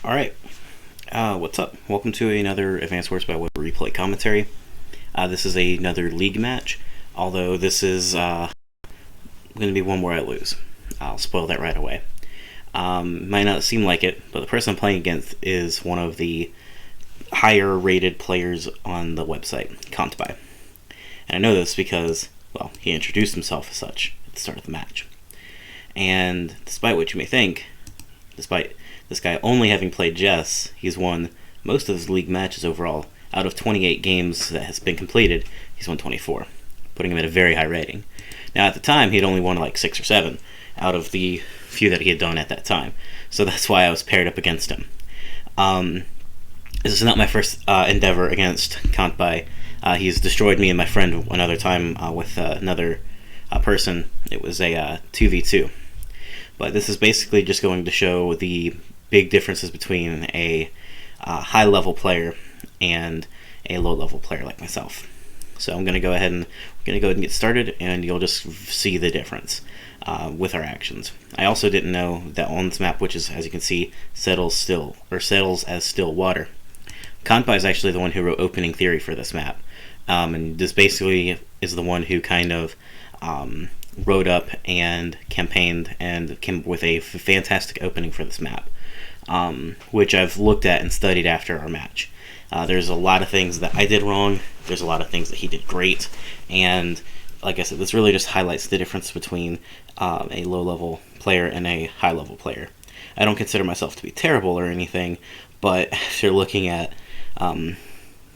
Alright, what's up? Welcome to another Advanced Wars by Web replay commentary. This is another league match, although this is going to be one where I lose. I'll spoil that right away. Might not seem like it, but the person I'm playing against is one of the higher rated players on the website, Kantbei. And I know this because, well, he introduced himself as such at the start of the match. And despite what you may think, despite this guy only having played Jess, he's won most of his league matches overall. Out of 28 games that has been completed, he's won 24, putting him at a very high rating. Now, at the time, he had only won like 6 or 7 out of the few that he had done at that time. So that's why I was paired up against him. This is not my first endeavor against Kantbei. He's destroyed me and my friend another time with another person. It was a 2v2. But this is basically just going to show the big differences between a high-level player and a low-level player like myself. So I'm going to go ahead and get started, and you'll just see the difference with our actions. I also didn't know that on this map, which is, as you can see, settles as still water. Kantbei is actually the one who wrote opening theory for this map, and this basically is the one who kind of wrote up and campaigned and came with a fantastic opening for this map, which I've looked at and studied after our match. There's a lot of things that I did wrong, there's a lot of things that he did great, and like I said, this really just highlights the difference between a low-level player and a high-level player. I don't consider myself to be terrible or anything, but after looking at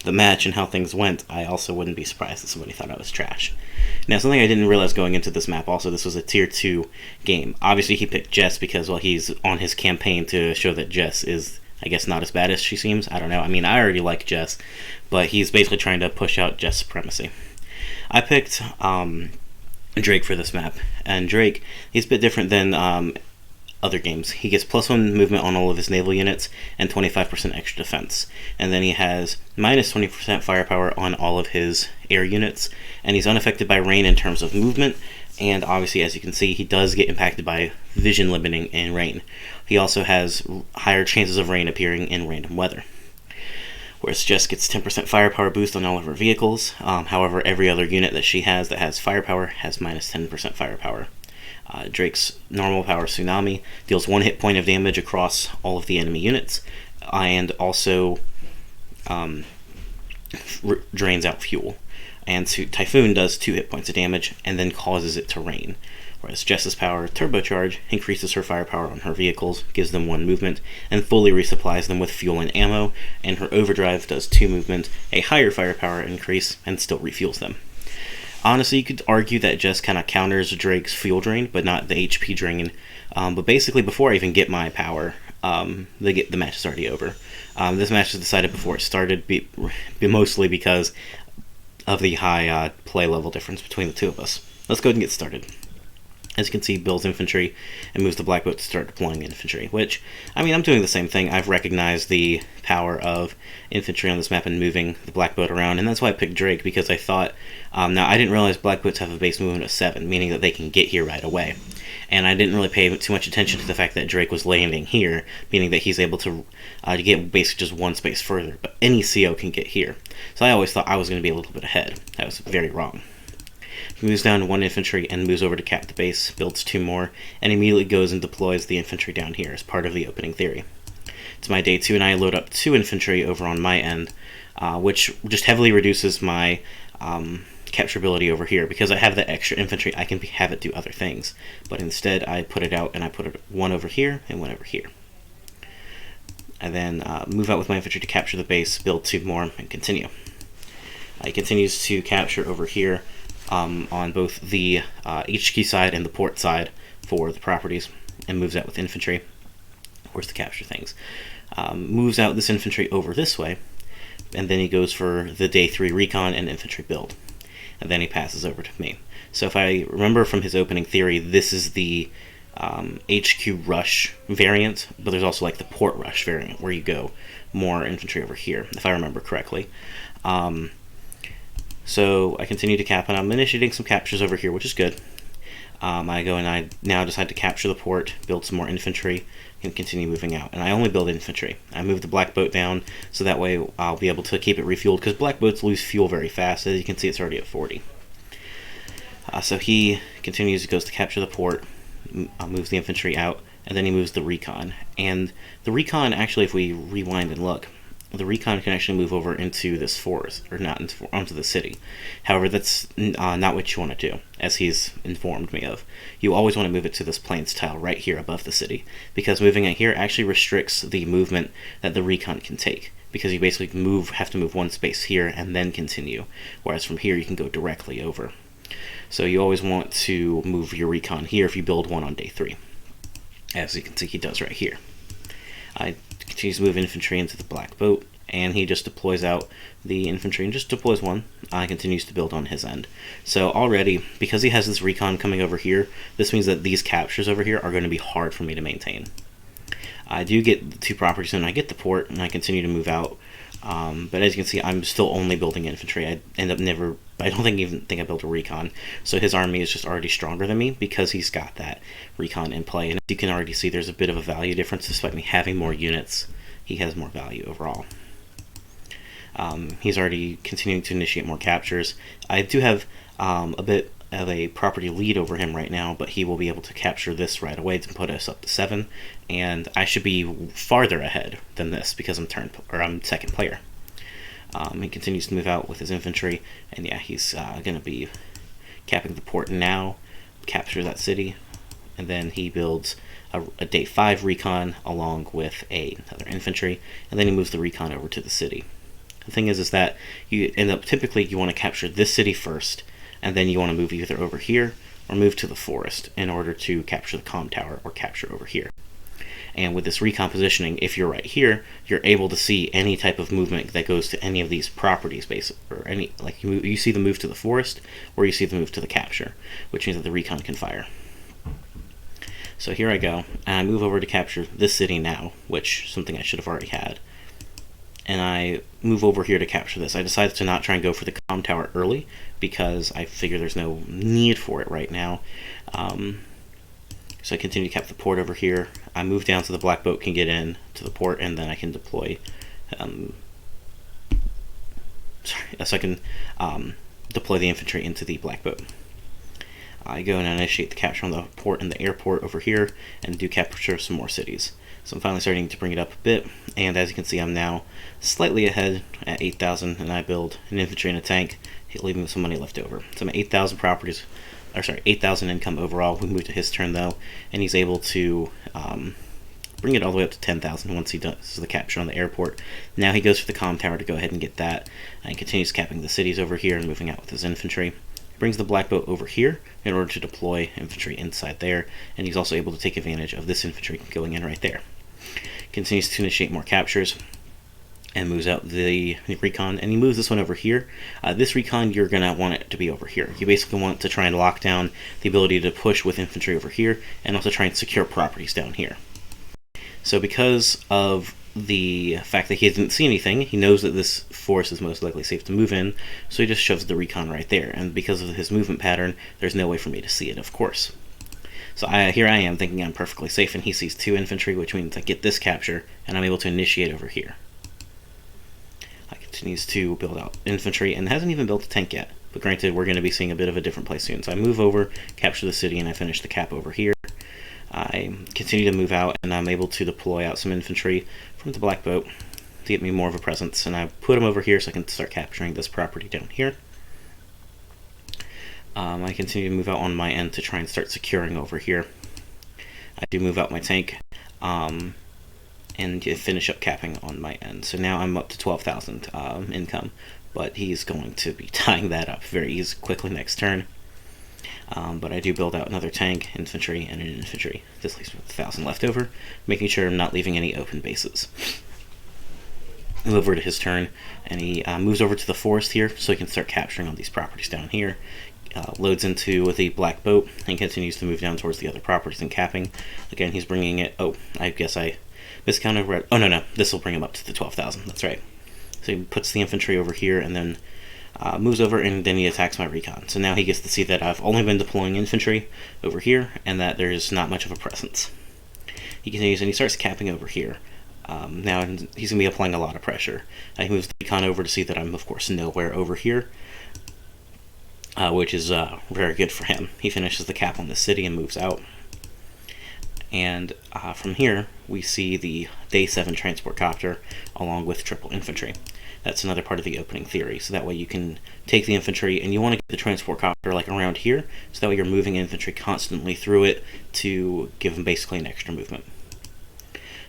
the match and how things went, I also wouldn't be surprised if somebody thought I was trash. Now, something I didn't realize going into this map also, this was a tier 2 game. Obviously, he picked Jess because, well, he's on his campaign to show that Jess is, I guess, not as bad as she seems. I don't know. I mean, I already like Jess, but he's basically trying to push out Jess supremacy. I picked Drake for this map, and Drake, he's a bit different than other games. He gets +1 movement on all of his naval units and 25% extra defense. And then he has minus 20% firepower on all of his air units, and he's unaffected by rain in terms of movement, and obviously, as you can see, he does get impacted by vision limiting in rain. He also has higher chances of rain appearing in random weather. Whereas Jess gets 10% firepower boost on all of her vehicles. However, every other unit that she has that has firepower has minus 10% firepower. Drake's normal power Tsunami deals 1 hit point of damage across all of the enemy units, and also drains out fuel. And Typhoon does 2 hit points of damage and then causes it to rain. Whereas Jess's power Turbocharge increases her firepower on her vehicles, gives them 1 movement, and fully resupplies them with fuel and ammo, and her Overdrive does 2 movement, a higher firepower increase, and still refuels them. Honestly, you could argue that Jess kind of counters Drake's fuel drain, but not the HP drain. But basically, before I even get my power, the match is already over. This match was decided before it started, mostly because of the high play level difference between the two of us. Let's go ahead and get started. As you can see, builds infantry and moves the black boat to start deploying infantry, which, I mean, I'm doing the same thing. I've recognized the power of infantry on this map and moving the black boat around, and that's why I picked Drake, because I thought, now I didn't realize black boats have a base movement of 7, meaning that they can get here right away. And I didn't really pay too much attention to the fact that Drake was landing here, meaning that he's able to get basically just 1 space further, but any CO can get here. So I always thought I was going to be a little bit ahead. That was very wrong. He moves down to 1 infantry and moves over to cap the base, builds 2 more, and immediately goes and deploys the infantry down here as part of the opening theory. It's my day 2, and I load up 2 infantry over on my end, which just heavily reduces my capturability over here. Because I have that extra infantry, I can have it do other things. But instead, I put it out, and I put it 1 over here and 1 over here. I then move out with my infantry to capture the base, build 2 more, and continue. He continues to capture over here on both the HQ side and the port side for the properties, and moves out with infantry, of course, to capture things. Moves out this infantry over this way, and then he goes for the day 3 recon and infantry build, and then he passes over to me. So if I remember from his opening theory, this is the HQ rush variant, but there's also like the port rush variant where you go more infantry over here, if I remember correctly. So I continue to cap, and I'm initiating some captures over here, which is good. I go and I now decide to capture the port, build some more infantry, and continue moving out. And I only build infantry. I move the black boat down so that way I'll be able to keep it refueled, because black boats lose fuel very fast. As you can see, it's already at 40. So he continues, goes to capture the port, moves the infantry out, and then he moves the recon. And the recon, actually, if we rewind and look, the recon can actually move over into this forest, or not onto the city. However, that's not what you want to do, as he's informed me of. You always want to move it to this plains tile right here above the city, because moving it here actually restricts the movement that the recon can take, because you basically have to move one space here and then continue, whereas from here you can go directly over. So you always want to move your recon here if you build one on day 3, as you can see he does right here. I continues to move infantry into the black boat, and he just deploys out the infantry and just deploys one. Continues to build on his end. So already, because he has this recon coming over here, this means that these captures over here are going to be hard for me to maintain. I do get the 2 properties and I get the port, and I continue to move out. But as you can see, I'm still only building infantry. I don't even think I built a recon. So his army is just already stronger than me because he's got that recon in play. And as you can already see, there's a bit of a value difference. Despite me having more units, he has more value overall. He's already continuing to initiate more captures. I do have a bit of a property lead over him right now, but he will be able to capture this right away to put us up to 7, and I should be farther ahead than this because I'm second player. He continues to move out with his infantry, and yeah, he's going to be capping the port now, capture that city, and then he builds a day 5 recon along with another infantry, and then he moves the recon over to the city. The thing is that you end up, typically you want to capture this city first, and then you want to move either over here or move to the forest in order to capture the comm tower or capture over here. And with this recon positioning, if you're right here, you're able to see any type of movement that goes to any of these properties, or any, like you see the move to the forest or you see the move to the capture, which means that the recon can fire. So here I go, and I move over to capture this city now, which is something I should have already had. And I move over here to capture this. I decided to not try and go for the comm tower early because I figure there's no need for it right now. So I continue to cap the port over here. I move down so the black boat can get in to the port, and then I can deploy. Deploy the infantry into the black boat. I go and initiate the capture on the port and the airport over here, and do capture some more cities. So I'm finally starting to bring it up a bit, and as you can see, I'm now slightly ahead at 8,000, and I build an infantry and a tank, leaving some money left over. So I'm at 8,000 properties, 8,000 income overall. We move to his turn though, and he's able to bring it all the way up to 10,000 once he does the capture on the airport. Now he goes for the comm tower to go ahead and get that, and continues capping the cities over here and moving out with his infantry. Brings the black boat over here in order to deploy infantry inside there, and he's also able to take advantage of this infantry going in right there. Continues to initiate more captures and moves out the recon, and he moves this one over here. This recon, you're going to want it to be over here. You basically want to try and lock down the ability to push with infantry over here, and also try and secure properties down here. So because of the fact that he didn't see anything, he knows that this forest is most likely safe to move in, so he just shoves the recon right there, and because of his movement pattern, there's no way for me to see it, of course. So here I am thinking I'm perfectly safe, and he sees 2 infantry, which means I get this capture, and I'm able to initiate over here. I continues to build out infantry, and hasn't even built a tank yet, but granted, we're going to be seeing a bit of a different play soon. So I move over, capture the city, and I finish the cap over here. I continue to move out, and I'm able to deploy out some infantry from the black boat to get me more of a presence, and I put them over here so I can start capturing this property down here. I continue to move out on my end to try and start securing over here. I do move out my tank and finish up capping on my end. So now I'm up to 12,000 income, but he's going to be tying that up very quickly next turn. But I do build out another tank, infantry, and an infantry. This leaves me with 1,000 left over, making sure I'm not leaving any open bases. Move over to his turn, and he moves over to the forest here so he can start capturing all these properties down here. Loads into the black boat and continues to move down towards the other properties and capping. Again, he's bringing it. Oh, I guess I miscounted. Oh, no, this will bring him up to the 12,000. That's right. So he puts the infantry over here and then moves over, and then he attacks my recon. So now he gets to see that I've only been deploying infantry over here, and that there's not much of a presence. He continues, and he starts capping over here. Now he's going to be applying a lot of pressure. He moves the recon over to see that I'm, of course, nowhere over here, which is very good for him. He finishes the cap on the city and moves out. And from here, we see the Day 7 transport copter along with triple infantry. That's another part of the opening theory. So that way you can take the infantry, and you want to get the transport copter like around here, so that way you're moving infantry constantly through it to give them basically an extra movement.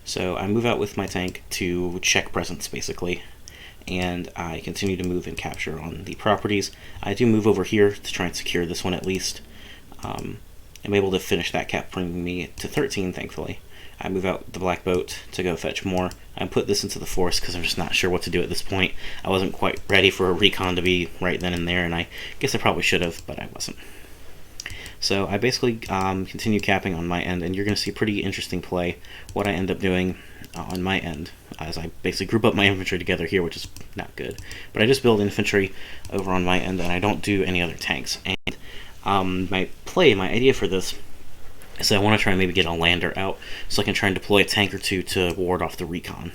So I move out with my tank to check presence, basically, and I continue to move and capture on the properties. I do move over here to try and secure this one at least. I'm able to finish that cap, bringing me to 13, thankfully. I move out the black boat to go fetch more. I put this into the force because I'm just not sure what to do at this point. I wasn't quite ready for a recon to be right then and there, and I guess I probably should have, but I wasn't. So I basically continue capping on my end, and you're going to see a pretty interesting play. What I end up doing on my end, as I basically group up my infantry together here, which is not good. But I just build infantry over on my end, and I don't do any other tanks. And my idea for this is that I want to try and maybe get a lander out, so I can try and deploy a tank or two to ward off the recon.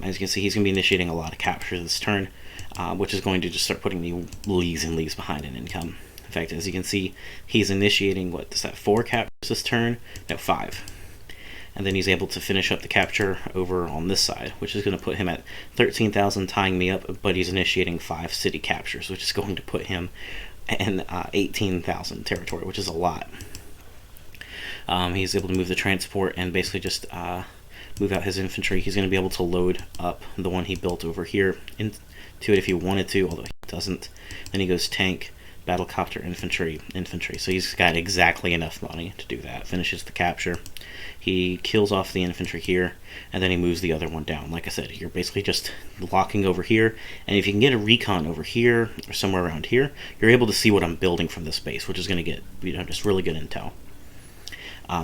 As you can see, he's going to be initiating a lot of capture this turn, which is going to just start putting me leagues and leagues behind in income. In fact, as you can see, he's initiating, 4 captures this turn? No, 5. And then he's able to finish up the capture over on this side, which is going to put him at 13,000, tying me up, but he's initiating 5 city captures, which is going to put him in 18,000 territory, which is a lot. He's able to move the transport and basically just move out his infantry. He's going to be able to load up the one he built over here into it if he wanted to, although he doesn't. Then he goes tank, battlecopter, infantry. So he's got exactly enough money to do that. Finishes the capture. He kills off the infantry here, and then he moves the other one down. Like I said, you're basically just locking over here, and if you can get a recon over here or somewhere around here, you're able to see what I'm building from this base, which is going to get just really good intel.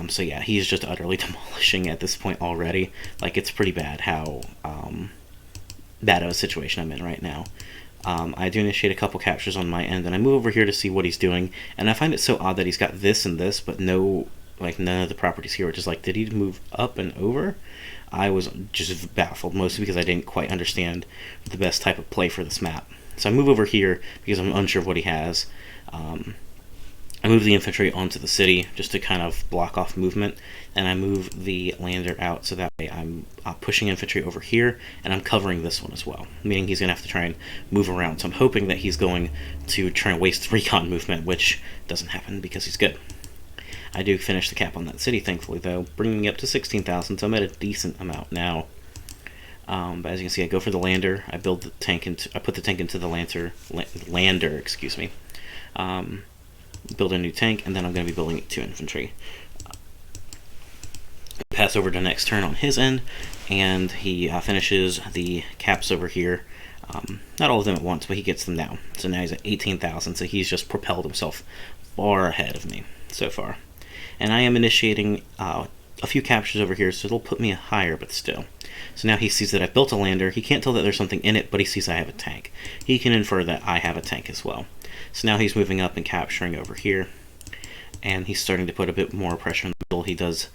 So yeah, he's just utterly demolishing at this point already. Like, it's pretty bad how bad of a situation I'm in right now. I do initiate a couple captures on my end, and I move over here to see what he's doing, and I find it so odd that he's got this and this, but none of the properties here, which is like, did he move up and over? I was just baffled, mostly because I didn't quite understand the best type of play for this map. So I move over here because I'm unsure of what he has. I move the infantry onto the city just to kind of block off movement, and I move the lander out so that way I'm pushing infantry over here, and I'm covering this one as well, meaning he's going to have to try and move around. So I'm hoping that he's going to try and waste recon movement, which doesn't happen because he's good. I do finish the cap on that city, thankfully, though, bringing me up to 16,000, so I'm at a decent amount now. But as you can see, I go for the lander. I build the tank into. I put the tank into the lander. Excuse me. Build a new tank, and then I'm going to be building 2 infantry. Pass over to next turn on his end, and he finishes the caps over here. Not all of them at once, but he gets them down. So now he's at 18,000, so he's just propelled himself far ahead of me so far. And I am initiating a few captures over here, so it'll put me higher, but still. So now he sees that I've built a lander. He can't tell that there's something in it, but he sees I have a tank. He can infer that I have a tank as well. So now he's moving up and capturing over here, and he's starting to put a bit more pressure in the middle. He does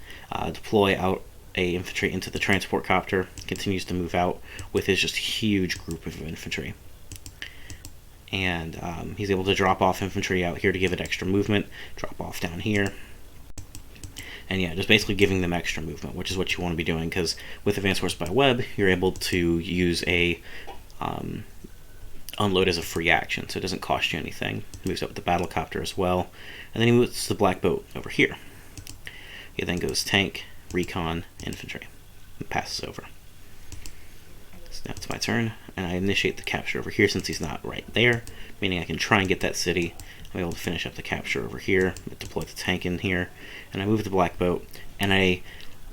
deploy out a infantry into the transport copter, continues to move out with his just huge group of infantry. And he's able to drop off infantry out here to give it extra movement, drop off down here. And yeah, just basically giving them extra movement, which is what you want to be doing, because with Advanced Force by Web, you're able to use a unload as a free action, so it doesn't cost you anything. He moves up with the battlecopter as well, and then he moves the black boat over here. He then goes tank, recon, infantry, and passes over. So now it's my turn, and I initiate the capture over here since he's not right there, meaning I can try and get that city. I'm able to finish up the capture over here, deploy the tank in here, and I move the black boat, and I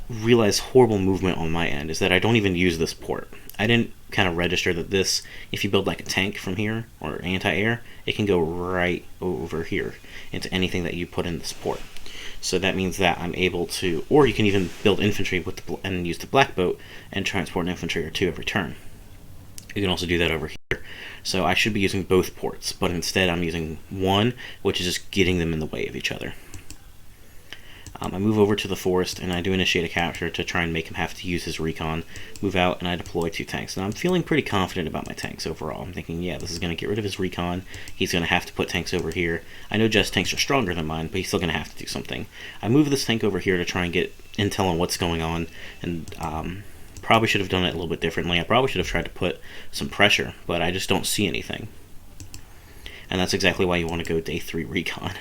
realize horrible movement on my end is that I don't even use this port. I didn't kind of register that this, if you build like a tank from here, or anti-air, it can go right over here into anything that you put in this port. So that means that I'm able to, or you can even build infantry with and use the black boat and transport an infantry or 2 every turn. You can also do that over here. So I should be using both ports, but instead I'm using one, which is just getting them in the way of each other. I move over to the forest, and I do initiate a capture to try and make him have to use his recon, move out, and I deploy 2 tanks. Now I'm feeling pretty confident about my tanks overall. I'm thinking, yeah, this is going to get rid of his recon. He's going to have to put tanks over here. I know Jess tanks are stronger than mine, but he's still going to have to do something. I move this tank over here to try and get intel on what's going on, and probably should have done it a little bit differently. I probably should have tried to put some pressure, but I just don't see anything. And that's exactly why you want to go day 3 recon.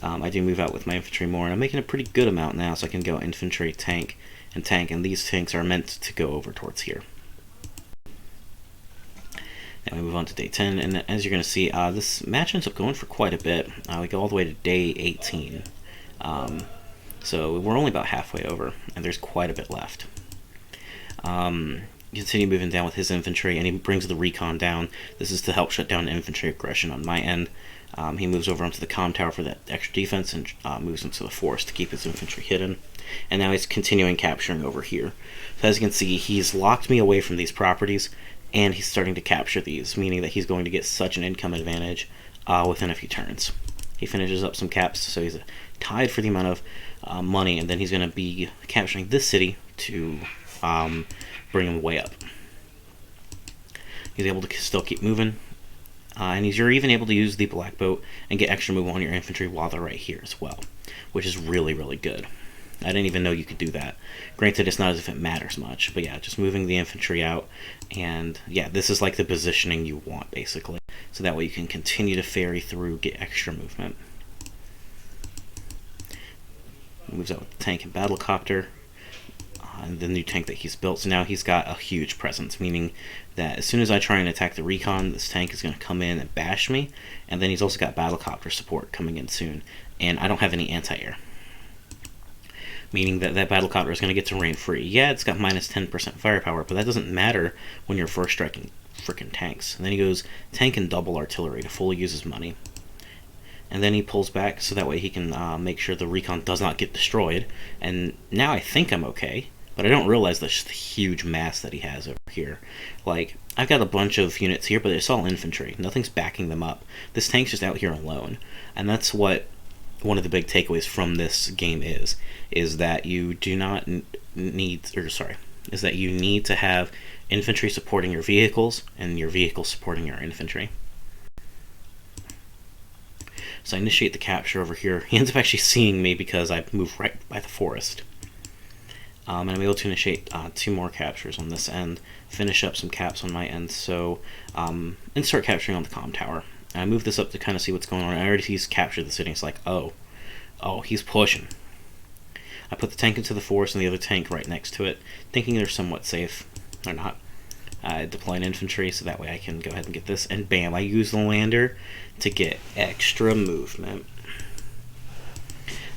I do move out with my infantry more, and I'm making a pretty good amount now, so I can go infantry, tank, and these tanks are meant to go over towards here. Now we move on to day 10, and as you're going to see, this match ends up going for quite a bit. We go all the way to day 18, so we're only about halfway over, and there's quite a bit left. Continue moving down with his infantry, and he brings the recon down. This is to help shut down infantry aggression on my end. He moves over onto the comm tower for that extra defense, and moves into the forest to keep his infantry hidden. And now he's continuing capturing over here. So as you can see, he's locked me away from these properties, and he's starting to capture these, meaning that he's going to get such an income advantage within a few turns. He finishes up some caps, so he's tied for the amount of money, and then he's going to be capturing this city to bring him way up. He's able to still keep moving. And you're even able to use the black boat and get extra move on your infantry while they're right here as well, which is really, really good. I didn't even know you could do that. Granted, it's not as if it matters much, but yeah, just moving the infantry out, and yeah, this is like the positioning you want, basically. So that way you can continue to ferry through, get extra movement. Moves out with the tank and battlecopter. And the new tank that he's built, so now he's got a huge presence, meaning that as soon as I try and attack the recon, this tank is going to come in and bash me, and then he's also got battlecopter support coming in soon, and I don't have any anti-air, meaning that that battlecopter is going to get to rain free. Yeah, it's got minus 10% firepower, but that doesn't matter when you're first striking freaking tanks. And then he goes tank and double artillery to fully use his money, and then he pulls back so that way he can make sure the recon does not get destroyed. And now I think I'm okay, but I don't realize the huge mass that he has over here. Like, I've got a bunch of units here, but it's all infantry. Nothing's backing them up. This tank's just out here alone. And that's what one of the big takeaways from this game is that you do not need, is that you need to have infantry supporting your vehicles, and your vehicles supporting your infantry. So I initiate the capture over here. He ends up actually seeing me because I moved right by the forest. And I'm able to initiate 2 more captures on this end, finish up some caps on my end, and start capturing on the comm tower. And I move this up to kind of see what's going on. I already see he's captured the city. It's like, oh, he's pushing. I put the tank into the forest and the other tank right next to it, thinking they're somewhat safe. They're not. I deploy an infantry so that way I can go ahead and get this, and bam, I use the lander to get extra movement.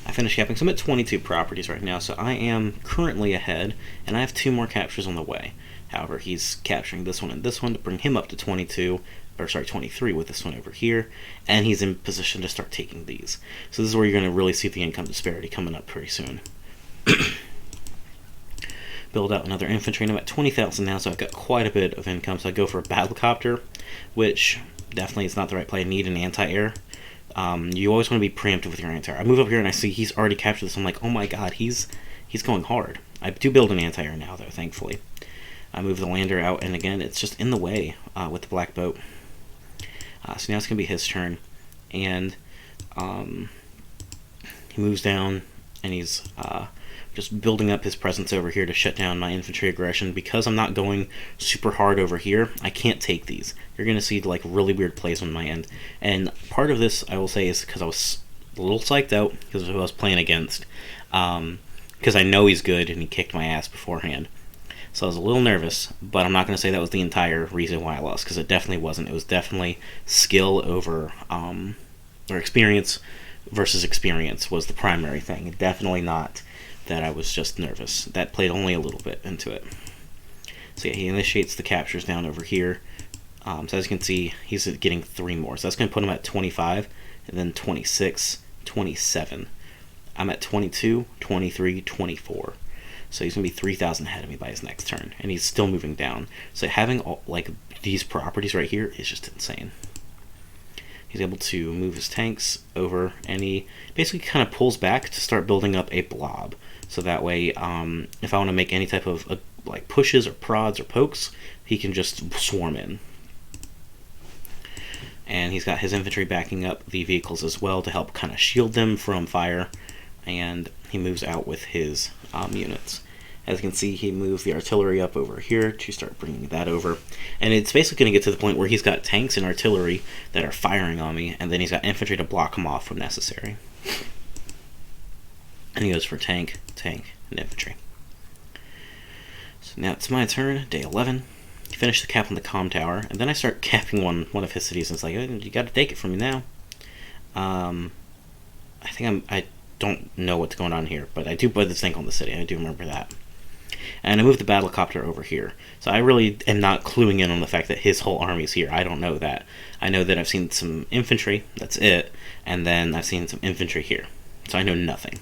I finished capping, so I'm at 22 properties right now, so I am currently ahead, and I have 2 more captures on the way. However, he's capturing this one and this one to bring him up to 23 with this one over here, and he's in position to start taking these. So this is where you're going to really see the income disparity coming up pretty soon. Build out another infantry, and I'm at 20,000 now, so I've got quite a bit of income. So I go for a battlecopter, which definitely is not the right play. I need an anti-air. You always want to be preemptive with your anti-air. I move up here and I see he's already captured this. I'm like, oh my god, he's going hard. I do build an anti-air now, though, thankfully. I move the lander out, and again, it's just in the way with the black boat. So now it's going to be his turn, and he moves down, and he's just building up his presence over here to shut down my infantry aggression. Because I'm not going super hard over here, I can't take these. You're going to see like really weird plays on my end, and part of this, I will say, is because I was a little psyched out because of who I was playing against, because I know he's good and he kicked my ass beforehand. So I was a little nervous, but I'm not going to say that was the entire reason why I lost, because it definitely wasn't. It was definitely skill over, or experience versus experience was the primary thing. Definitely not that I was just nervous. That played only a little bit into it. So yeah, he initiates the captures down over here. So as you can see, he's getting 3 more. So that's going to put him at 25, and then 26, 27. I'm at 22, 23, 24. So he's going to be 3,000 ahead of me by his next turn, and he's still moving down. So having like these properties right here is just insane. He's able to move his tanks over, and he basically kind of pulls back to start building up a blob. So that way, if I want to make any type of like pushes or prods or pokes, he can just swarm in. And he's got his infantry backing up the vehicles as well to help kind of shield them from fire. And he moves out with his units. As you can see, he moves the artillery up over here to start bringing that over. And it's basically going to get to the point where he's got tanks and artillery that are firing on me, and then he's got infantry to block them off when necessary. And he goes for tank, tank, and infantry. So now it's my turn, day 11. Finish the cap on the comm tower, and then I start capping one of his cities, and it's like, oh, you got to take it from me now. I don't know what's going on here, but I do put this tank on the city. I do remember that. And I moved the battlecopter over here. So I really am not cluing in on the fact that his whole army's here. I don't know that. I know that I've seen some infantry, that's it, and then I've seen some infantry here. So I know nothing.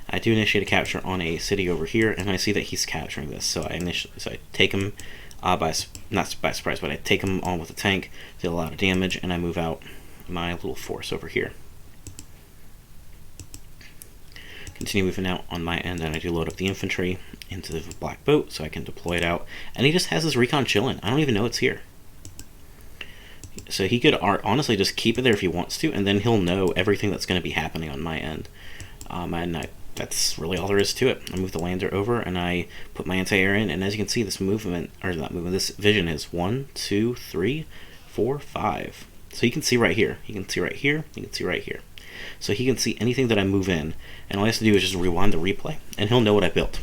I do initiate a capture on a city over here, and I see that he's capturing this. So I take him not by surprise, but I take him on with a tank, deal a lot of damage, and I move out my little force over here. Continue moving out on my end, and I do load up the infantry into the black boat so I can deploy it out. And he just has his recon chilling. I don't even know it's here. So he could honestly just keep it there if he wants to, and then he'll know everything that's going to be happening on my end. That's really all there is to it. I move the lander over, and I put my anti-air in, and as you can see, this this vision is 1, 2, 3, 4, 5. So you can see right here. You can see right here. You can see right here. So he can see anything that I move in, and all he has to do is just rewind the replay, and he'll know what I built.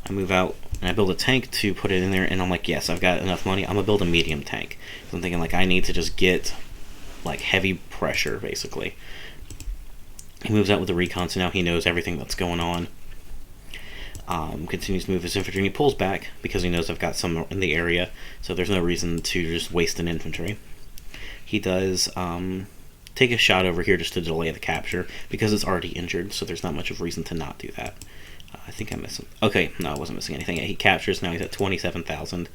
I move out, and I build a tank to put it in there, and I'm like, yes, I've got enough money. I'm going to build a medium tank. So I'm thinking, like, I need to just get, like, heavy pressure, basically. He moves out with the recon, so now he knows everything that's going on. Continues to move his infantry, and he pulls back because he knows I've got some in the area, so there's no reason to just waste an infantry. He does take a shot over here just to delay the capture because it's already injured, so there's not much of a reason to not do that. I think I'm missing. Okay, no, I wasn't missing anything. He captures, now he's at 27,000.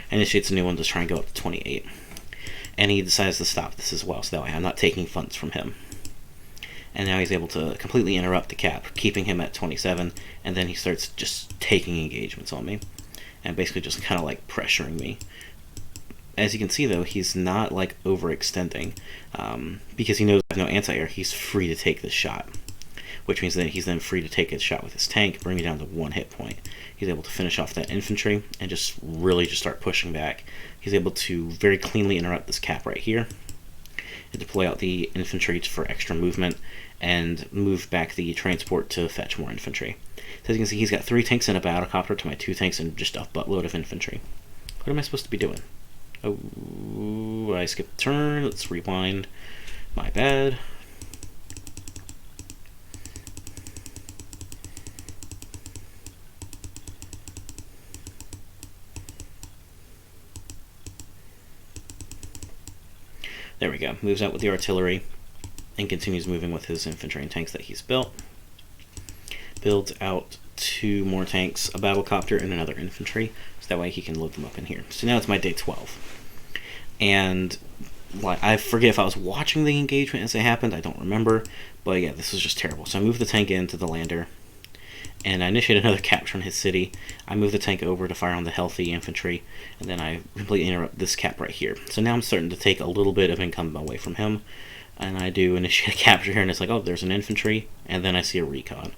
Initiates a new one to try and go up to 28. And he decides to stop this as well, so that way I'm not taking funds from him. And now he's able to completely interrupt the cap, keeping him at 27, and then he starts just taking engagements on me, and basically just kind of like pressuring me. As you can see, though, he's not like overextending, because he knows I have no anti-air. He's free to take this shot, which means that he's then free to take his shot with his tank, bring me down to 1 hit point. He's able to finish off that infantry and just really just start pushing back. He's able to very cleanly interrupt this cap right here, and deploy out the infantry for extra movement, and move back the transport to fetch more infantry. So as you can see, he's got 3 tanks and a battlecopter to my 2 tanks and just a buttload of infantry. What am I supposed to be doing? Oh, I skipped a turn. Let's rewind. My bad. There we go. Moves out with the artillery and continues moving with his infantry and tanks that he's built. Builds out 2 more tanks, a battlecopter, and another infantry, so that way he can load them up in here. So now it's my day 12. And I forget if I was watching the engagement as it happened, I don't remember, but yeah, this was just terrible. So I moved the tank into the lander, and I initiate another capture on his city. I move the tank over to fire on the healthy infantry, and then I completely interrupt this cap right here. So now I'm starting to take a little bit of income away from him, and I do initiate a capture here, and it's like, oh, there's an infantry, and then I see a recon.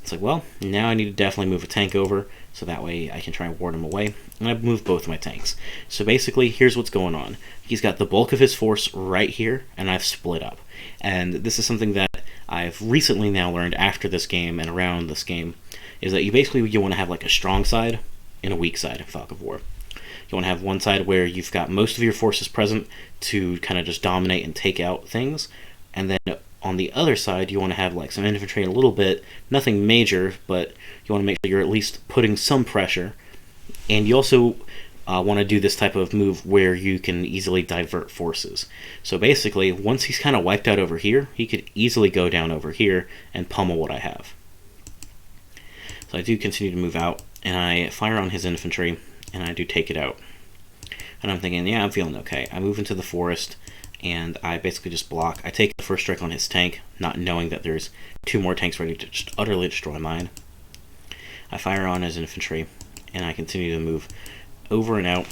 It's like, well, now I need to definitely move a tank over, so that way I can try and ward him away. And I've moved both my tanks. So basically, here's what's going on. He's got the bulk of his force right here, and I've split up. And this is something that I've recently now learned after this game and around this game, is that you want to have like a strong side and a weak side in Fog of War. You want to have one side where you've got most of your forces present to kind of just dominate and take out things, and then on the other side, you want to have like some infantry a little bit, nothing major, but you want to make sure you're at least putting some pressure. And you also want to do this type of move where you can easily divert forces. So basically, once he's kind of wiped out over here, he could easily go down over here and pummel what I have. So I do continue to move out, and I fire on his infantry, and I do take it out. And I'm thinking, yeah, I'm feeling okay. I move into the forest, and I basically just block. I take the first strike on his tank, not knowing that there's 2 more tanks ready to just utterly destroy mine. I fire on his infantry, and I continue to move over and out,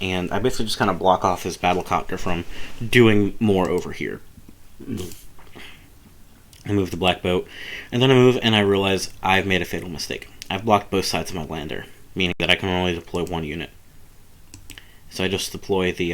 and I basically just kind of block off his battlecopter from doing more over here. I move the black boat, and then I move and I realize I've made a fatal mistake. I've blocked both sides of my lander, meaning that I can only deploy 1 unit. So I just deploy the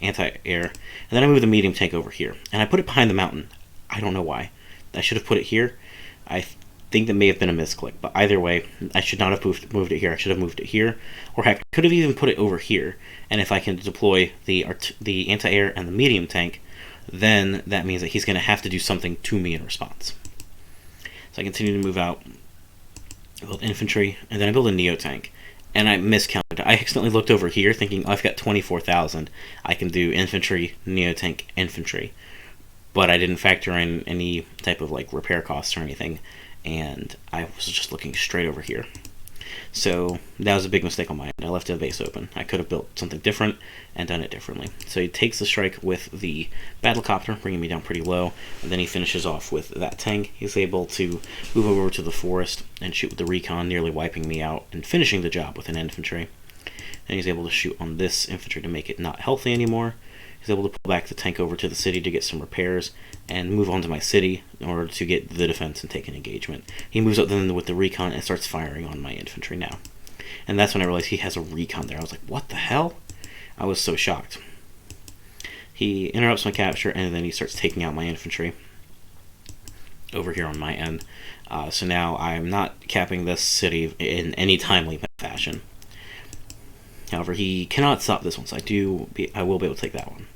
anti-air, and then I move the medium tank over here, and I put it behind the mountain. I don't know why. I should have put it here. I think that may have been a misclick, but either way, I should not have moved it here. I should have moved it here, or heck, could have even put it over here. And if I can deploy the anti-air and the medium tank, then that means that he's going to have to do something to me in response. So I continue to move out, I build infantry, and then I build a neo tank. And I miscounted. I accidentally looked over here thinking, oh, I've got 24,000. I can do infantry, neo tank, infantry. But I didn't factor in any type of like repair costs or anything. And I was just looking straight over here. So that was a big mistake on my end. I left the base open. I could have built something different and done it differently. So he takes the strike with the battlecopter, bringing me down pretty low, and then he finishes off with that tank. He's able to move over to the forest and shoot with the recon, nearly wiping me out and finishing the job with an infantry. And he's able to shoot on this infantry to make it not healthy anymore. He's able to pull back the tank over to the city to get some repairs and move on to my city in order to get the defense and take an engagement. He moves up then with the recon and starts firing on my infantry now. And that's when I realized he has a recon there. I was like, what the hell? I was so shocked. He interrupts my capture, and then he starts taking out my infantry over here on my end. So now I'm not capping this city in any timely fashion. However, he cannot stop this one, so I will be able to take that one.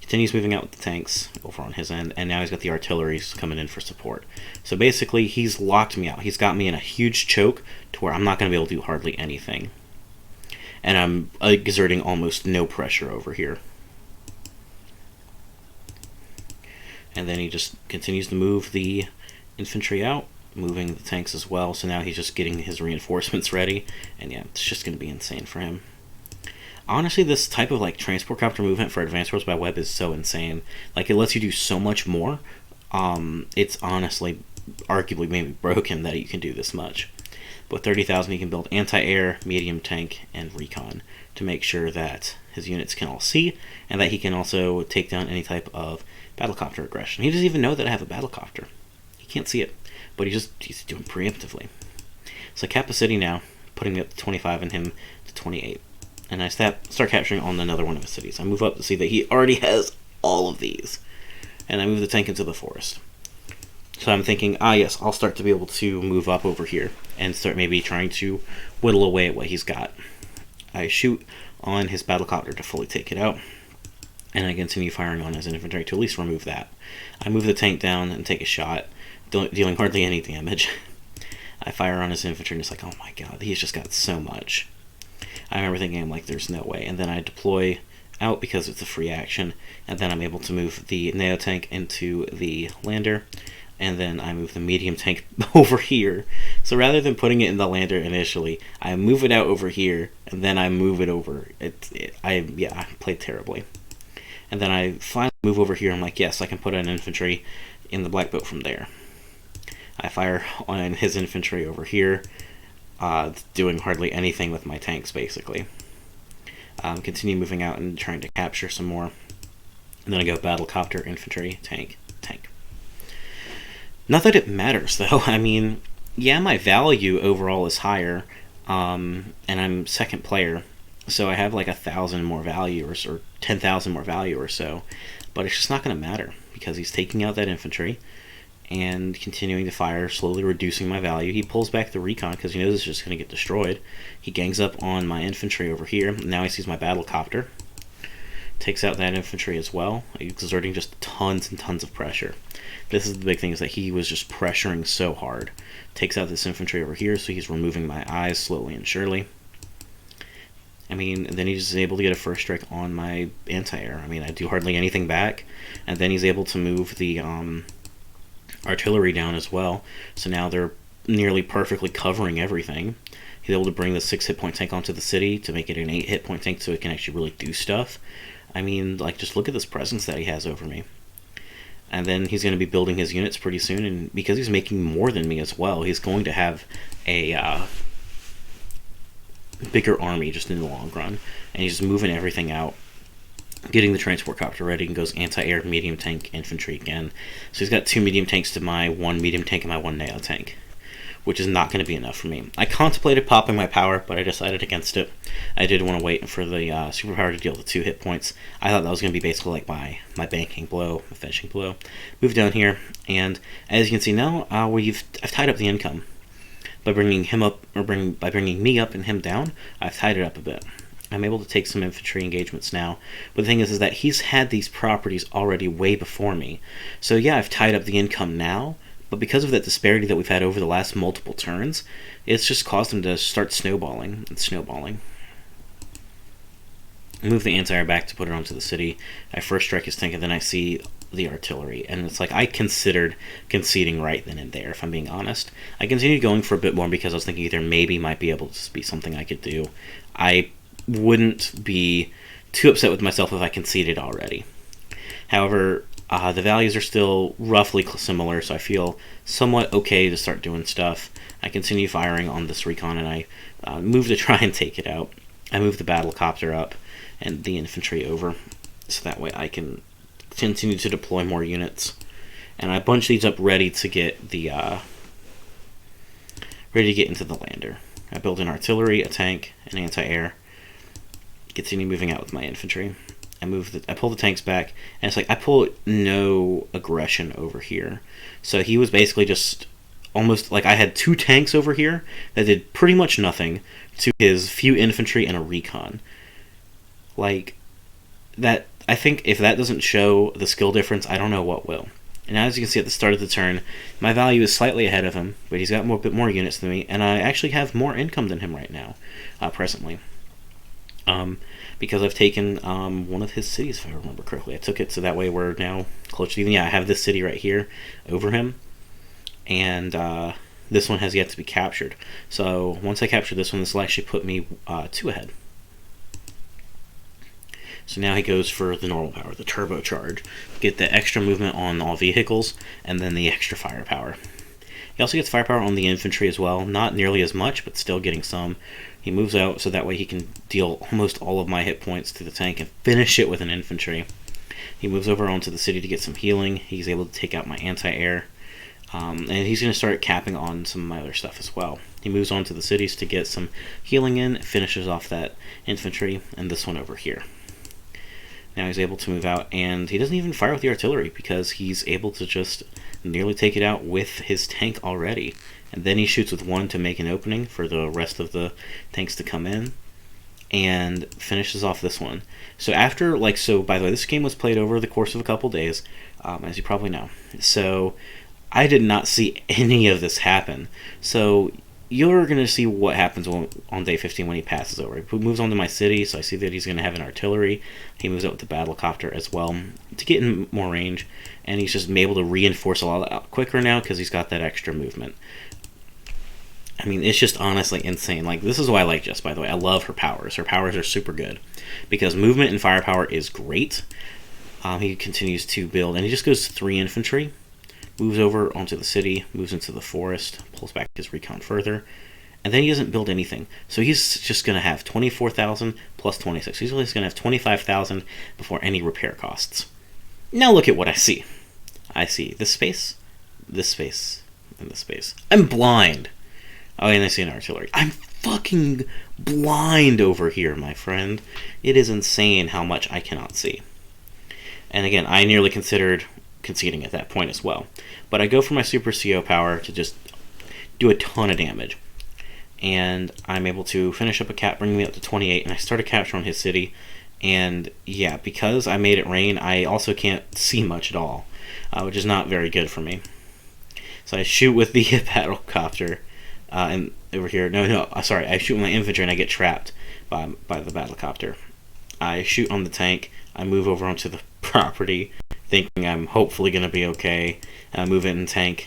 Continues moving out with the tanks over on his end, and now he's got the artillery coming in for support. So basically, he's locked me out. He's got me in a huge choke to where I'm not going to be able to do hardly anything. And I'm exerting almost no pressure over here. And then he just continues to move the infantry out, moving the tanks as well. So now he's just getting his reinforcements ready, and yeah, it's just going to be insane for him. Honestly, this type of like transport copter movement for Advanced Wars by Web is so insane. Like, it lets you do so much more. It's honestly arguably maybe broken that you can do this much. But with 30,000, you can build anti-air, medium tank, and recon to make sure that his units can all see, and that he can also take down any type of battlecopter aggression. He doesn't even know that I have a battlecopter. He can't see it, but he's doing preemptively. So I cap a city now, putting me up to 25 and him to 28. And I start capturing on another one of his cities. I move up to see that he already has all of these. And I move the tank into the forest. So I'm thinking, yes, I'll start to be able to move up over here and start maybe trying to whittle away at what he's got. I shoot on his battlecopter to fully take it out. And I continue firing on his infantry to at least remove that. I move the tank down and take a shot, dealing hardly any damage. I fire on his infantry and it's like, oh my god, he's just got so much. I remember thinking, I'm like, there's no way. And then I deploy out because it's a free action, and then I'm able to move the neo tank into the lander, and then I move the medium tank over here. So rather than putting it in the lander initially, I move it out over here, and then I move it over. I played terribly. And then I finally move over here. I'm like, yes, I can put an infantry in the black boat from there. I fire on his infantry over here, doing hardly anything with my tanks, basically. Continue moving out and trying to capture some more. And then I go battlecopter, infantry, tank, tank. Not that it matters, though. I mean, yeah, my value overall is higher, and I'm second player, so I have like 1,000 more value or 10,000 more value or so, but it's just not going to matter because he's taking out that infantry and continuing to fire, slowly reducing my value. He pulls back the recon because he knows it's just going to get destroyed. He gangs up on my infantry over here. Now he sees my battlecopter. Takes out that infantry as well, exerting just tons and tons of pressure. This is the big thing, is that he was just pressuring so hard. Takes out this infantry over here, so he's removing my eyes slowly and surely. I mean, then he's able to get a first strike on my anti-air. I mean, I do hardly anything back. And then he's able to move the artillery down as well. So now they're nearly perfectly covering everything. He's able to bring the 6 hit point tank onto the city to make it an 8 hit point tank so it can actually really do stuff. I mean, like, just look at this presence that he has over me. And then he's going to be building his units pretty soon, and because he's making more than me as well, he's going to have a bigger army just in the long run. And he's just moving everything out, getting the transport copter ready, and goes anti-air, medium tank, infantry again. So he's got 2 medium tanks to my 1 medium tank and my 1 nano tank, which is not going to be enough for me. I contemplated popping my power, but I decided against it. I did want to wait for the superpower to deal the 2 hit points. I thought that was going to be basically like my banking blow, my finishing blow. Move down here, and as you can see now, I've tied up the income. By bringing him up, or by bringing me up and him down, I've tied it up a bit. I'm able to take some infantry engagements now. But the thing is that he's had these properties already way before me. So yeah, I've tied up the income now, but because of that disparity that we've had over the last multiple turns, it's just caused him to start snowballing and snowballing. Move the anti-air back to put it onto the city. I first strike his tank, and then I see the artillery. And it's like, I considered conceding right then and there, if I'm being honest. I continued going for a bit more because I was thinking there maybe might be able to be something I could do. I wouldn't be too upset with myself if I conceded already. However, the values are still roughly similar, so I feel somewhat okay to start doing stuff. I continue firing on this recon, and I move to try and take it out. I move the battle copter up and the infantry over, so that way I can continue to deploy more units. And I bunch these up ready to get into the lander. I build an artillery, a tank, an anti-air. Continue moving out with my infantry. I pull the tanks back, and it's like I pull no aggression over here. So he was basically just almost like I had 2 tanks over here that did pretty much nothing to his few infantry and a recon. Like, that, I think if that doesn't show the skill difference, I don't know what will. And as you can see at the start of the turn, my value is slightly ahead of him, but he's got a bit more units than me, and I actually have more income than him right now, presently. Because I've taken one of his cities, if I remember correctly. I took it so that way we're now close to even. Yeah, I have this city right here over him, and this one has yet to be captured. So once I capture this one, this will actually put me 2 ahead. So now he goes for the normal power, the turbocharge. Get the extra movement on all vehicles, and then the extra firepower. He also gets firepower on the infantry as well. Not nearly as much, but still getting some. He moves out so that way he can deal almost all of my hit points to the tank and finish it with an infantry. He moves over onto the city to get some healing. He's able to take out my anti-air. And he's going to start capping on some of my other stuff as well. He moves on to the cities to get some healing in, finishes off that infantry, and this one over here. Now he's able to move out, and he doesn't even fire with the artillery because he's able to just nearly take it out with his tank already. And then he shoots with 1 to make an opening for the rest of the tanks to come in, and finishes off this one. So after, by the way, this game was played over the course of a couple days, as you probably know. So I did not see any of this happen. So you're going to see what happens on day 15 when he passes over. He moves on to my city, so I see that he's going to have an artillery. He moves out with the battle copter as well to get in more range, and he's just able to reinforce a lot quicker now because he's got that extra movement. I mean, it's just honestly insane. Like, this is why I like Jess, by the way. I love her powers. Her powers are super good because movement and firepower is great. He continues to build, and he just goes 3 infantry. Moves over onto the city, moves into the forest, pulls back his recon further, and then he doesn't build anything. So he's just going to have 24,000 plus 26. He's going to have 25,000 before any repair costs. Now look at what I see. I see this space, and this space. I'm blind. Oh, and I see an artillery. I'm fucking blind over here, my friend. It is insane how much I cannot see. And again, I nearly considered conceding at that point as well. But I go for my super CO power to just do a ton of damage. And I'm able to finish up a cap, bringing me up to 28, and I start a capture on his city. And yeah, because I made it rain, I also can't see much at all, which is not very good for me. So I shoot with the battle copter, and over here, sorry, I shoot with my infantry and I get trapped by the battle copter. I shoot on the tank, I move over onto the property, thinking I'm hopefully going to be okay. Move it in tank.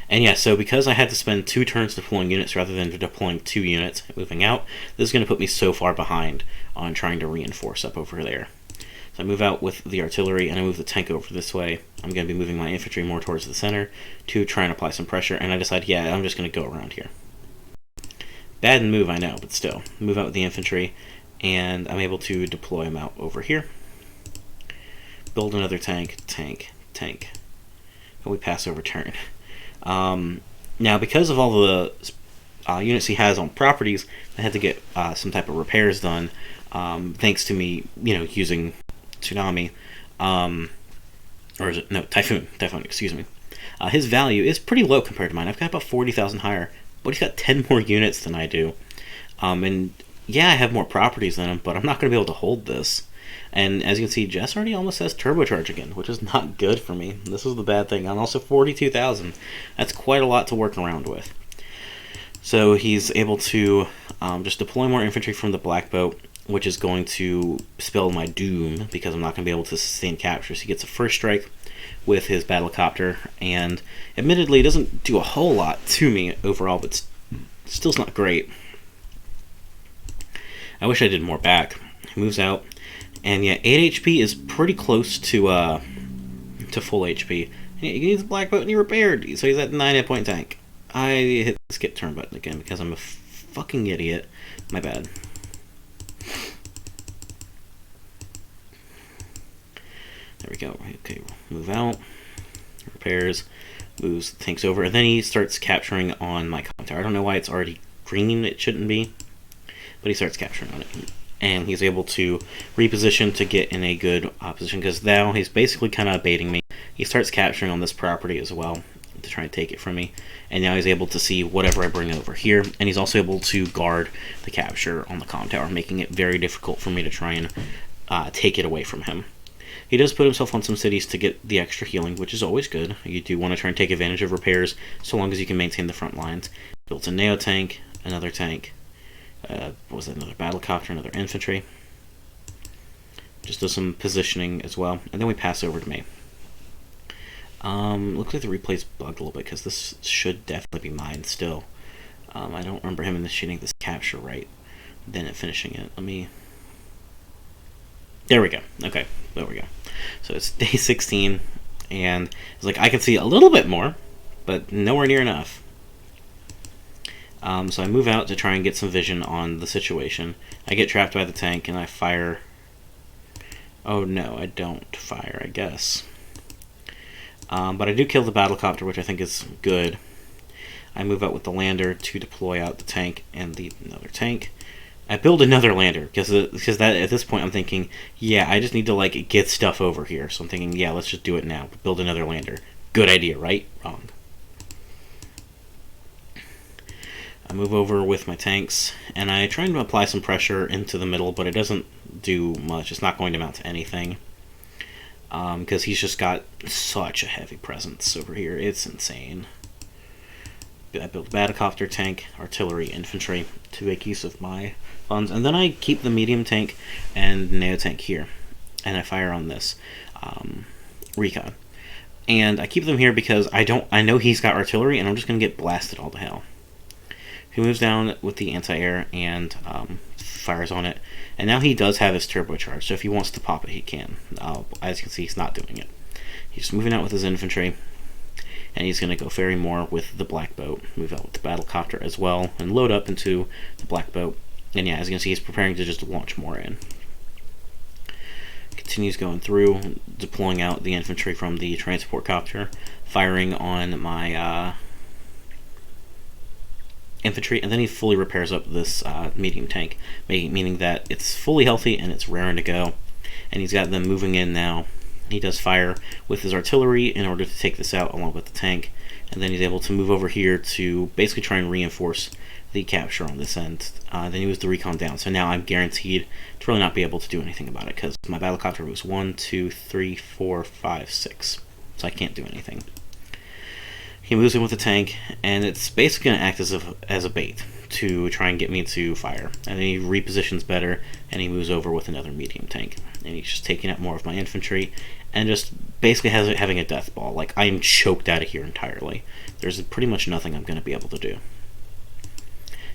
And yeah, so because I had to spend 2 turns deploying units rather than deploying 2 units moving out, this is going to put me so far behind on trying to reinforce up over there. So I move out with the artillery and I move the tank over this way. I'm going to be moving my infantry more towards the center to try and apply some pressure, and I decide, yeah, I'm just going to go around here. Bad move, I know, but still. Move out with the infantry, and I'm able to deploy them out over here. Build another tank, tank, tank. And we pass over turn. Now, because of all the units he has on properties, I had to get some type of repairs done, thanks to me, using Tsunami, or is it, no, Typhoon, excuse me. His value is pretty low compared to mine. I've got about 40,000 higher, but he's got 10 more units than I do. And yeah, I have more properties than him, but I'm not going to be able to hold this. And as you can see, Jess already almost has turbocharge again, which is not good for me. This is the bad thing. I'm also 42,000. That's quite a lot to work around with. So he's able to just deploy more infantry from the Black Boat, which is going to spell my doom because I'm not going to be able to sustain captures. He gets a first strike with his battlecopter, and admittedly, it doesn't do a whole lot to me overall, but still's not great. I wish I did more back. He moves out. And yeah, 8 HP is pretty close to full HP. And yeah, you can use the Black Boat and he repaired, so he's at 9 hit point tank. I hit the skip turn button again because I'm a fucking idiot. My bad. There we go. Okay, move out. Repairs. Moves tanks over. And then he starts capturing on my counter. I don't know why it's already green. It shouldn't be. But he starts capturing on it. And he's able to reposition to get in a good position, because now he's basically kind of baiting me. He starts capturing on this property as well to try and take it from me, and now he's able to see whatever I bring over here, and he's also able to guard the capture on the comm tower, making it very difficult for me to try and take it away from him. He does put himself on some cities to get the extra healing, which is always good. You do want to try and take advantage of repairs so long as you can maintain the front lines. Built a Neo tank, another tank. What was that, another battlecopter, another infantry. Just does some positioning as well, and then we pass over to me. Looks like the replay's bugged a little bit because this should definitely be mine still. I don't remember him initiating this capture right, then it finishing it. Let me. There we go. Okay, there we go. So it's day 16, and it's like I can see a little bit more, but nowhere near enough. So I move out to try and get some vision on the situation. I get trapped by the tank and I fire. Oh no, I don't fire, I guess. But I do kill the battlecopter, which I think is good. I move out with the lander to deploy out the tank and another tank. I build another lander because that at this point I'm thinking, yeah, I just need to like get stuff over here. So I'm thinking, yeah, let's just do it now. Build another lander. Good idea, right? Wrong. I move over with my tanks, and I try to apply some pressure into the middle, but it doesn't do much. It's not going to amount to anything, because he's just got such a heavy presence over here. It's insane. I build a battlecopter, tank, artillery, infantry to make use of my funds, and then I keep the medium tank and neo tank here, and I fire on this recon. And I keep them here because I know he's got artillery, and I'm just going to get blasted all to hell. He moves down with the anti-air and fires on it. And now he does have his turbocharge, so if he wants to pop it, he can. As you can see, he's not doing it. He's moving out with his infantry, and he's going to go ferry more with the Black Boat. Move out with the battlecopter as well, and load up into the Black Boat. And yeah, as you can see, he's preparing to just launch more in. Continues going through, deploying out the infantry from the transport copter, firing on my infantry, and then he fully repairs up this medium tank, meaning that it's fully healthy and it's raring to go. And he's got them moving in now. He does fire with his artillery in order to take this out along with the tank, and then he's able to move over here to basically try and reinforce the capture on this end. Then he moves the recon down, so now I'm guaranteed to really not be able to do anything about it because my battlecopter moves 1, 2, 3, 4, 5, 6, so I can't do anything. He moves in with the tank, and it's basically going to act as a bait to try and get me to fire. And then he repositions better, and he moves over with another medium tank. And he's just taking out more of my infantry, and just basically having a death ball. Like, I'm choked out of here entirely. There's pretty much nothing I'm going to be able to do.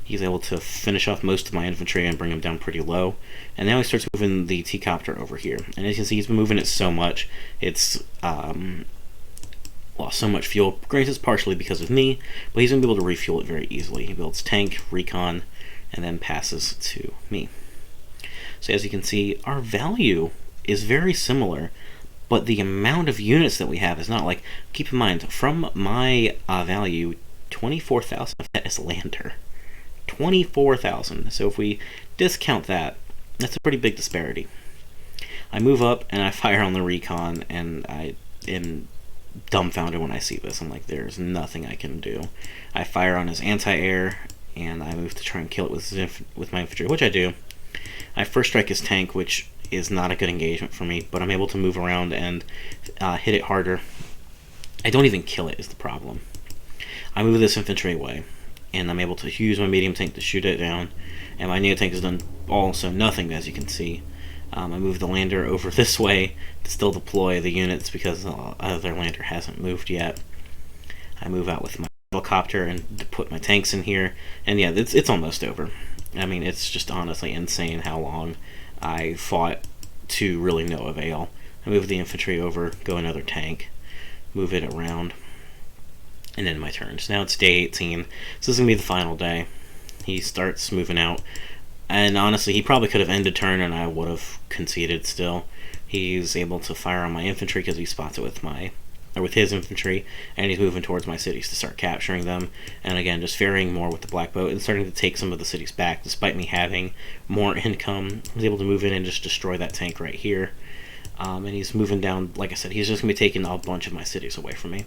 He's able to finish off most of my infantry and bring them down pretty low. And now he starts moving the T-copter over here. And as you can see, he's been moving it so much, it's lost so much fuel. Granted, it's partially because of me, but he's going to be able to refuel it very easily. He builds tank, recon, and then passes to me. So as you can see, our value is very similar, but the amount of units that we have is not. Like, keep in mind, from my value, 24,000 of that is lander. 24,000. So if we discount that, that's a pretty big disparity. I move up and I fire on the recon, and I am dumbfounded when I see this. I'm like, there's nothing I can do. I fire on his anti-air, and I move to try and kill it with my infantry, which I do. I first strike his tank, which is not a good engagement for me, but I'm able to move around and hit it harder. I don't even kill it is the problem. I move this infantry away, and I'm able to use my medium tank to shoot it down, and my neo tank has done also nothing, as you can see. I move the lander over this way to still deploy the units because the other lander hasn't moved yet. I move out with my helicopter and to put my tanks in here, and yeah, it's almost over. I mean, it's just honestly insane how long I fought to really no avail. I move the infantry over, go another tank, move it around, and then my turn. So now it's day 18. So this is going to be the final day. He starts moving out. And honestly, he probably could have ended turn and I would have conceded still. He's able to fire on my infantry because he spots it with his infantry, and he's moving towards my cities to start capturing them. And again, just varying more with the black boat and starting to take some of the cities back despite me having more income. I was able to move in and just destroy that tank right here. And he's moving down, like I said, he's just going to be taking a bunch of my cities away from me.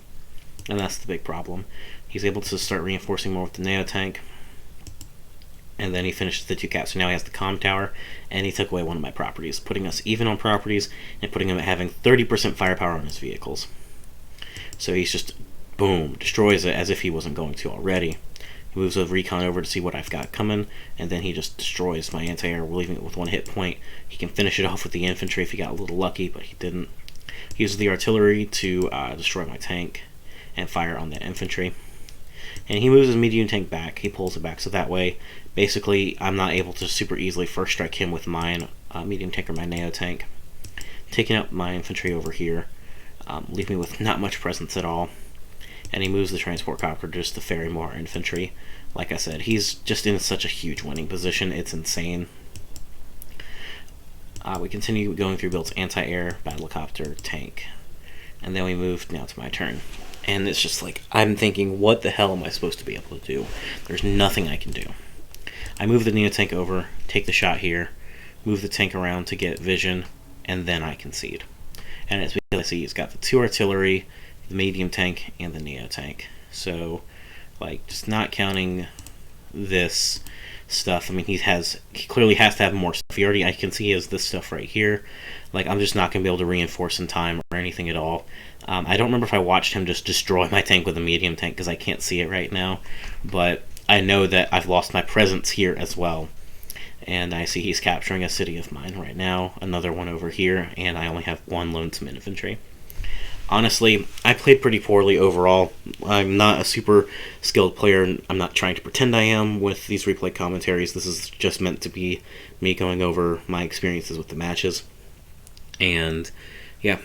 And that's the big problem. He's able to start reinforcing more with the Neo tank. And then he finishes the 2 caps. So now he has the comm tower, and he took away one of my properties, putting us even on properties and putting him at having 30% firepower on his vehicles. So he's just, boom, destroys it as if he wasn't going to already. He moves a recon over to see what I've got coming, and then he just destroys my anti-air, leaving it with 1 hit point. He can finish it off with the infantry if he got a little lucky, but he didn't. He uses the artillery to destroy my tank and fire on that infantry. And he moves his medium tank back. He pulls it back, so that way, basically, I'm not able to super easily first strike him with mine medium tank or my Neo tank. Taking out my infantry over here, leave me with not much presence at all. And he moves the transport copter just to ferry more infantry. Like I said, he's just in such a huge winning position, it's insane. We continue going through builds anti-air, battlecopter, tank. And then we move now to my turn. And it's just like, I'm thinking, what the hell am I supposed to be able to do? There's nothing I can do. I move the Neo tank over, take the shot here, move the tank around to get vision, and then I concede. And as we can see, he's got the 2 artillery, the medium tank, and the Neo tank. So, like, just not counting this stuff. I mean, he clearly has to have more stuff. I can see he has this stuff right here. Like, I'm just not going to be able to reinforce in time or anything at all. I don't remember if I watched him just destroy my tank with a medium tank because I can't see it right now. But I know that I've lost my presence here as well. And I see he's capturing a city of mine right now, another one over here, and I only have 1 lonesome infantry. Honestly, I played pretty poorly overall. I'm not a super skilled player, and I'm not trying to pretend I am with these replay commentaries. This is just meant to be me going over my experiences with the matches. And yeah,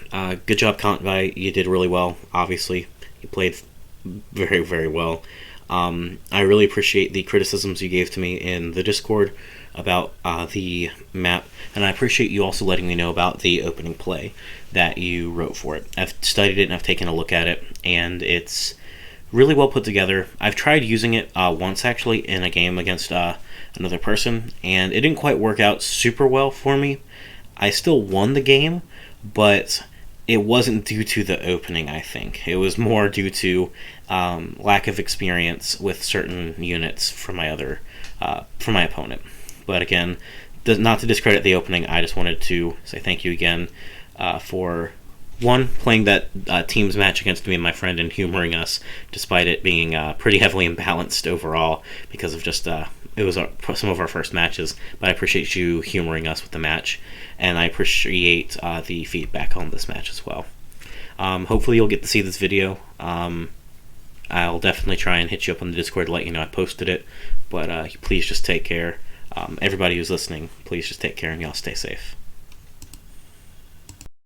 good job, Kantbei. You did really well, obviously. You played very, very well. I really appreciate the criticisms you gave to me in the Discord about the map, and I appreciate you also letting me know about the opening play that you wrote for it. I've studied it and I've taken a look at it, and it's really well put together. I've tried using it once actually in a game against another person, and it didn't quite work out super well for me. I still won the game, but it wasn't due to the opening, I think. It was more due to lack of experience with certain units from my opponent. But again, not to discredit the opening, I just wanted to say thank you again for one, playing that teams match against me and my friend and humoring us, despite it being pretty heavily imbalanced overall because of just it was some of our first matches. But I appreciate you humoring us with the match, and I appreciate the feedback on this match as well. Hopefully you'll get to see this video. I'll definitely try and hit you up on the Discord to let you know I posted it, but please just take care. Everybody who's listening, please just take care and y'all stay safe.